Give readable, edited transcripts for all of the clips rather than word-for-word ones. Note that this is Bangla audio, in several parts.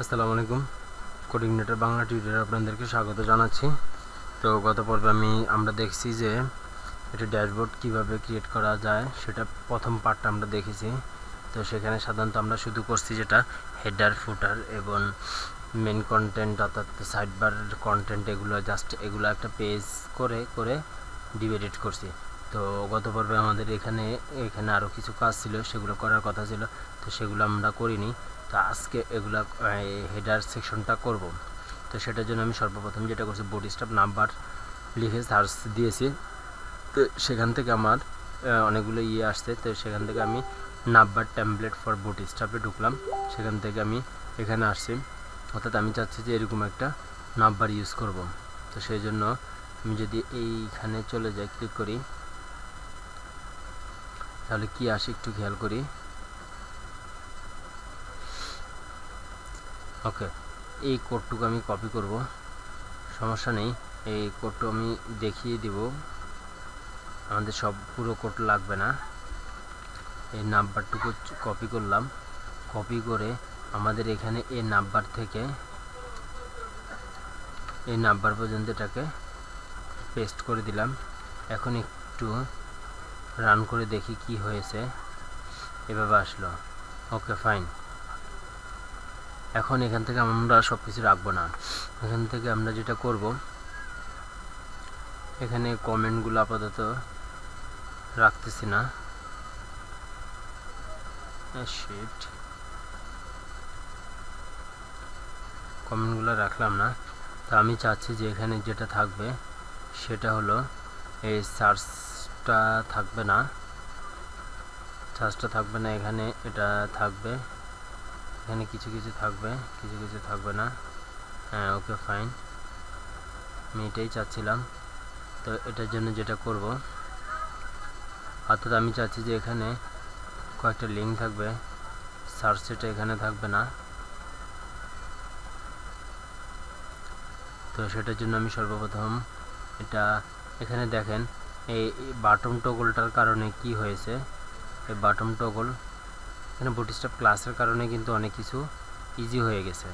আসসালামু আলাইকুম। কোডিংনেটর বাংলা টিউটোরিয়ালে আপনাদেরকে স্বাগত জানাচ্ছি। তো গত পর্বে আমরা দেখছি যে এটা ড্যাশবোর্ড কিভাবে ক্রিয়েট করা যায়, সেটা প্রথম পার্টটা আমরা দেখেছি। তো সেখানে সাধারণত আমরা শুধু করছি যেটা হেডার, ফুটার এবং মেন কন্টেন্ট অর্থাৎ সাইড বারের কন্টেন্ট, এগুলো জাস্ট এগুলো একটা পেজ করে করে ডিভাইডেড করছি। তো গত পর্বে আমাদের এখানে আরও কিছু কাজ ছিল, সেগুলো করার কথা ছিল, তো সেগুলো আমরা করিনি। তো আজকে এগুলা হেডার সেকশনটা করব। তো সেটার জন্য আমি সর্বপ্রথম যেটা করছি, বডি স্টাফ নাম্বার লিখে সার্চ দিয়েছি। তো সেখান থেকে আমার অনেকগুলো আসছে। তো সেখান থেকে আমি নাম্বার টেমপ্লেট ফর বডি স্টাফে ঢুকলাম। সেখান থেকে আমি এখানে আসছি, অর্থাৎ আমি চাচ্ছি যে এরকম একটা নাম্বার ইউজ করব। তো সেই জন্য আমি যদি এইখানে চলে যাই, ক্লিক করি, তাহলে কি আসে একটু খেয়াল করি। ওকে, এই কোডটুকু আমি কপি করব, সমস্যা নেই। এই কোডটু আমি দেখিয়ে দিব, আমাদের সব পুরো কোড লাগবে না। এই নাম্বারটুকু কপি করলাম, কপি করে আমাদের এখানে এই নাম্বার থেকে এই নাম্বার পর্যন্ত এটাকে পেস্ট করে দিলাম। এখন একটু রান করে দেখি কি হয়েছে। এভাবে আসলো। ওকে, ফাইন। এখন এখান থেকে আমরা সব কিছু রাখবো না। এখান থেকে আমরা যেটা করব, এখানে কমেন্টগুলো আপাতত রাখতেছি না। কমেন্টগুলো রাখলাম না। তো আমি চাচ্ছি যে এখানে যেটা থাকবে সেটা হলো এই সার্চটা থাকবে না, এখানে এটা থাকবে। এখানে কিছু কিছু থাকবে, কিছু কিছু থাকবে না। হ্যাঁ, ওকে, ফাইন, আমি এটাই চাচ্ছিলাম। তো এটার জন্য যেটা করব, অর্থাৎ আমি চাচ্ছি যে এখানে কয়েকটা লিঙ্ক থাকবে, সার্চ এটা এখানে থাকবে না। তো সেটার জন্য আমি সর্বপ্রথম এটা এখানে দেখেন, এই বাটন টগলটার কারণে কি হয়েছে। এই বাটন টগল এখানে বুটস্ট্র্যাপ ক্লাসের কারণে কিন্তু অনেক কিছু ইজি হয়ে গেছে।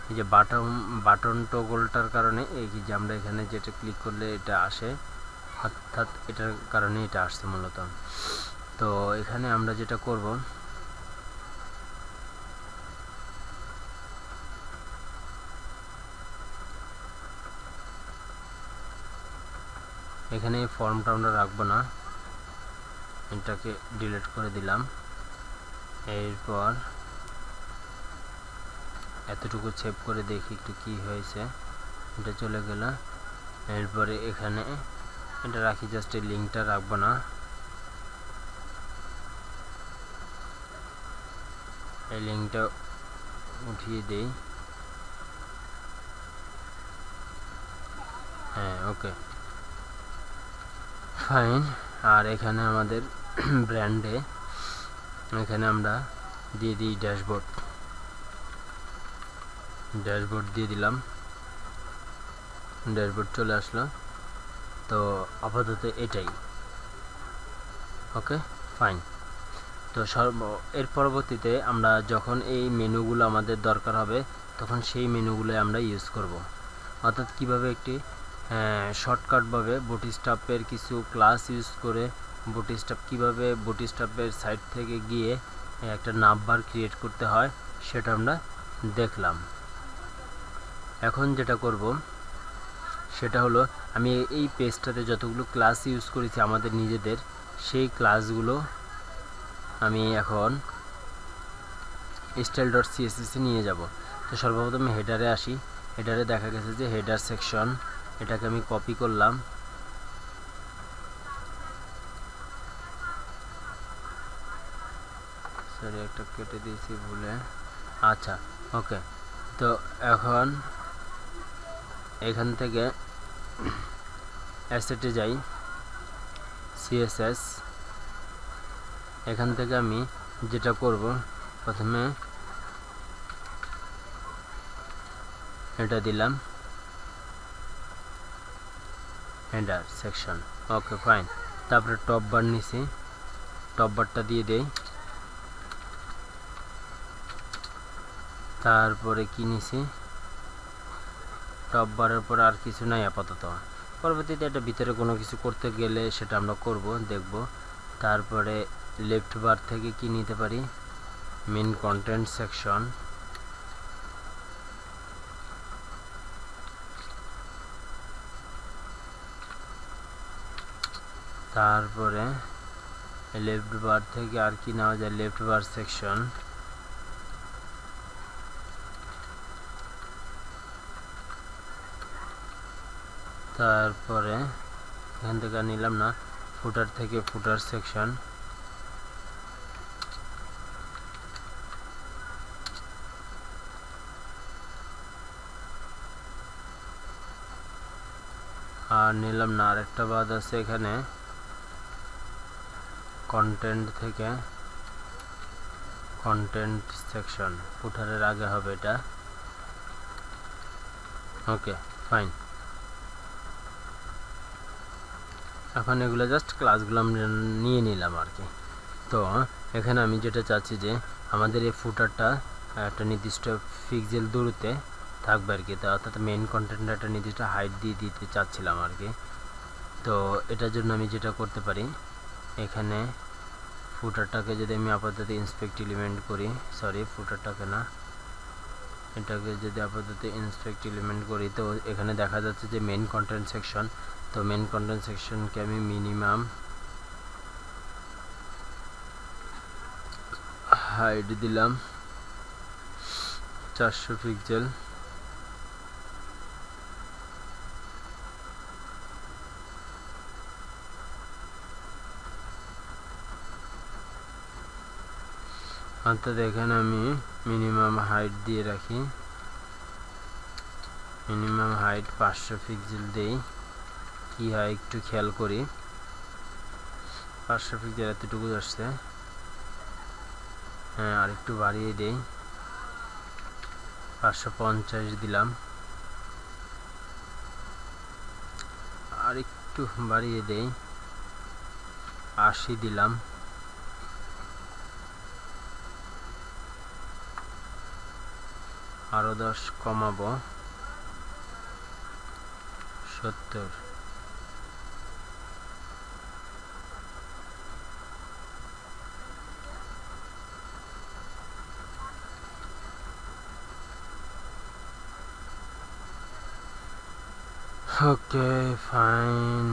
এই যে বাটন টগলটার কারণে এই যে আমরা এখানে যেটা ক্লিক করলে এটা আসে, অর্থাৎ এটার কারণে এটা আসছে মূলত। তো এখানে আমরা যেটা করব, এখানে ফর্মটা আমরা রাখবো না, এটাকে ডিলিট করে দিলাম। এরপর এতটুকু সেভ করে দেখি একটু কি হয়েছে। এটা চলে গেল। এরপরে এখানে এটা রাখি, জাস্ট এই লিঙ্কটা রাখবো না। এই লিঙ্কটা উঠিয়ে দেই। হ্যাঁ, ওকে, ফাইন। আর এখানে আমাদের ব্র্যান্ডে এখানে আমরা দিয়ে দিই ড্যাশবোর্ড দিয়ে দিলাম। ড্যাশবোর্ড চলে আসলো। তো আপাতত এটাই ওকে, ফাইন। তো এর পরবর্তীতে আমরা যখন এই মেনুগুলো আমাদের দরকার হবে, তখন সেই মেনুগুলো আমরা ইউজ করব। অর্থাৎ কিভাবে একটি শর্টকাটভাবে বুটস্ট্র্যাপের কিছু ক্লাস ইউজ করে কীভাবে বুটস্ট্র্যাপের সাইট থেকে গিয়ে একটা নাম্বার ক্রিয়েট করতে হয়, সেটা আমরা দেখলাম। এখন যেটা করব সেটা হলো, আমি এই পেজটাতে যতগুলো ক্লাস ইউজ করেছি আমাদের নিজেদের, সেই ক্লাসগুলো আমি এখন style.css নিয়ে যাব। তো সর্বপ্রথম হেডারে আসি। হেডারে দেখা গেছে যে হেডার সেকশন, এটাকে আমি কপি করলাম। সরি, একটা কেটে দিয়েছি ভুলে। আচ্ছা, ওকে। তো এখন এখান থেকে অ্যাসেটে যাই, CSS। এখান থেকে আমি যেটা করব, প্রথমে এটা দিলাম, হেডার সেকশন, ওকে, ফাইন। তারপরে টপ বার নিছি, টপ বারটা দিয়ে দেই। তারপরে কি নিছি, টপ বারের পর আর কিছু নাই আপাতত। পরবর্তীতে এটা ভিতরে কোনো কিছু করতে গেলে সেটা আমরা করব, দেখব। তারপরে লেফট বার থেকে কি নিতে পারি, মেন কন্টেন্ট সেকশন, তারপরে লেফট বার থেকে আর কি নেওয়া যায়, লেফট বার সেকশন, তারপরে এখান থেকে নিলাম না, ফুটার থেকে ফুটার সেকশন, আর নিলাম না, আরেকটা বাদ আছে এখানে কন্টেন্ট থেকে কন্টেন্ট সেকশন, ফুটারের আগে হবে এটা। Okay fine. এখন এগুলো জাস্ট ক্লাসগুলো আমরা নিয়ে নিলাম আর কি। তো এখানে আমি যেটা চাচ্ছি যে আমাদের এই ফুটারটা একটা নির্দিষ্ট পিক্সেল দূরত্বে থাকবে আর কি, তো অর্থাৎ মেইন কন্টেন্টটা একটা নির্দিষ্ট হাইট দিয়ে দিতে চাচ্ছিলাম আর কি। তো এটার জন্য আমি যেটা করতে পারি, এখানে ফুটারটাকে যদি আমি আপাতত ইন্সপেক্ট এলিমেন্ট করি, সরি ফুটারটাকে না, এটাকে যদি আপাতত ইন্সপেক্ট এলিমেন্ট করি, তো এখানে দেখা যাচ্ছে যে মেইন কন্টেন্ট সেকশন। তো মেইন কন্টেন্ট সেকশনকে আমি মিনিমাম হাইট দিলাম 400 পিক্সেল, অর্থাৎ এখানে আমি মিনিমাম হাইট দিয়ে রাখি, মিনিমাম হাইট 500 পিক্সেল দেই। কি হয় একটু খেয়াল করি, 500 পিক্সেল এতটুকু আসছে, হ্যাঁ আর একটু বাড়িয়ে দেই, 550 দিলাম, আর একটু বাড়িয়ে দেই, 80 দিলাম, আরো 10 কমাবো, 70। Okay fine.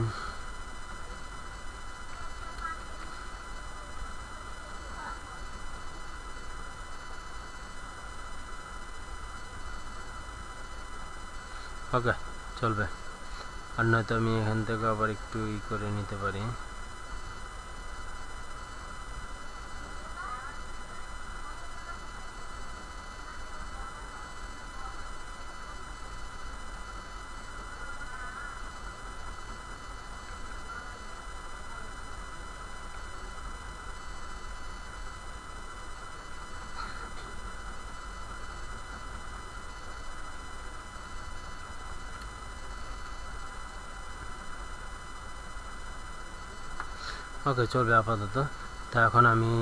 ওকে চলবে, আর নয়তো আমি এখান থেকে আবার একটু করে নিতে পারি। ওকে চলবে আপাতত। তা এখন আমি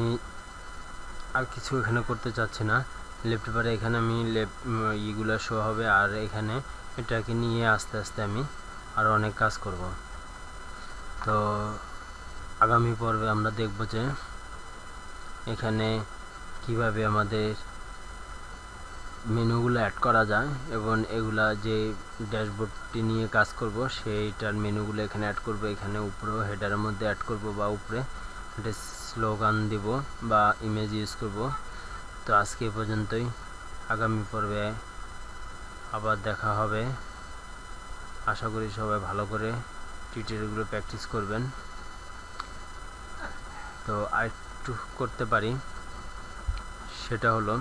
আর কিছু এখানে করতে চাচ্ছি না, লেফট বারে এখানে আমি ইগুলো শো হবে, আর এখানে এটাকে নিয়ে আস্তে আস্তে আমি আরও অনেক কাজ করব। তো আগামী পর্বে আমরা দেখব যে এখানে কিভাবে আমাদের মেনুগুলো অ্যাড করা যায়, এবং এগুলা যে ড্যাশবোর্ডটি নিয়ে কাজ করব সেইটার মেনুগুলো এখানে অ্যাড করব, এখানে উপরেও হেডারের মধ্যে অ্যাড করব, বা উপরে একটা স্লোগান দিব বা ইমেজ ইউজ করব। তো আজকে এ পর্যন্তই, আগামী পর্বে আবার দেখা হবে। আশা করি সবাই ভালো করে টিউটোরিয়ালগুলো প্র্যাকটিস করবেন। তো আরেকটু করতে পারি, সেটা হলো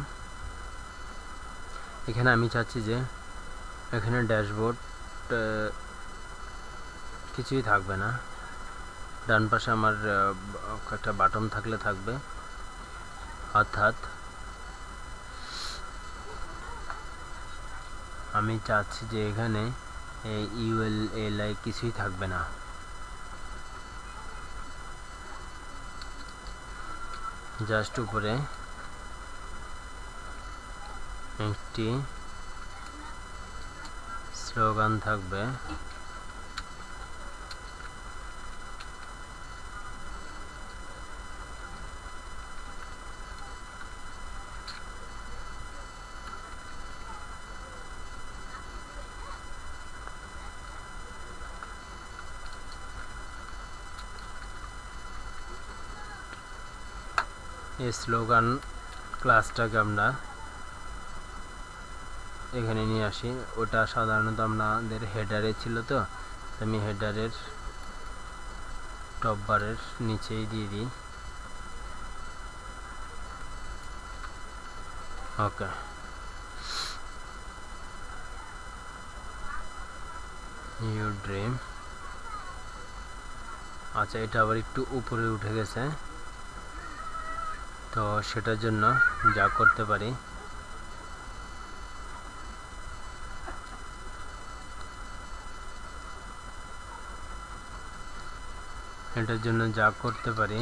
এখানে আমি চাচ্ছি যে এখানে ড্যাশবোর্ড কিছুই থাকবে না, ডান পাশে আমার একটা বাটন থাকলে থাকবে, অর্থাৎ আমি চাচ্ছি যে এখানে ইউএলএলআই কিছুই থাকবে না, জাস্ট উপরে একটি স্লোগান থাকবে। এই স্লোগান ক্লাসটাকে আমরা এখানে নিয়ে আসি। ওটা সাধারণত আমাদের হেডারে ছিল, তো আমি হেডারের টপ বারের নিচেই দিয়ে দিই। ওকে, ইউর ড্রিম। আচ্ছা, এটা আবার একটু উপরে উঠে গেছে, তো সেটার জন্য যা করতে পারি, এটার জন্য যা করতে পারি,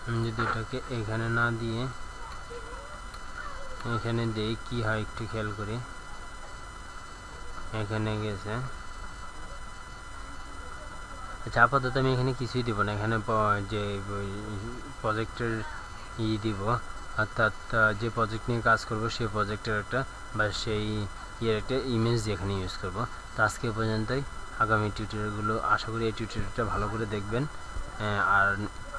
আমি যদি এটাকে এখানে না দিয়ে এখানে দেই কি হয় একটু খেয়াল করি। এখানে গেছে। আচ্ছা, আপাতত আমি এখানে কিছুই দিব না, এখানে যে প্রজেক্টের দিব, অর্থাৎ যে প্রজেক্ট নিয়ে কাজ করব সেই প্রজেক্টের একটা বা সেই একটা ইমেজ এখানে ইউজ করব। তো আজকে পর্যন্তই। আগামী টিউটোরিয়ালগুলো আশা করি এই টিউটোরিয়ালটা ভালো করে দেখবেন, আর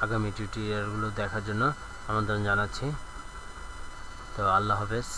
আগামী টিউটোরিয়ালগুলো দেখার জন্য আমন্ত্রণ জানাচ্ছি। তো আল্লাহ হাফেজ।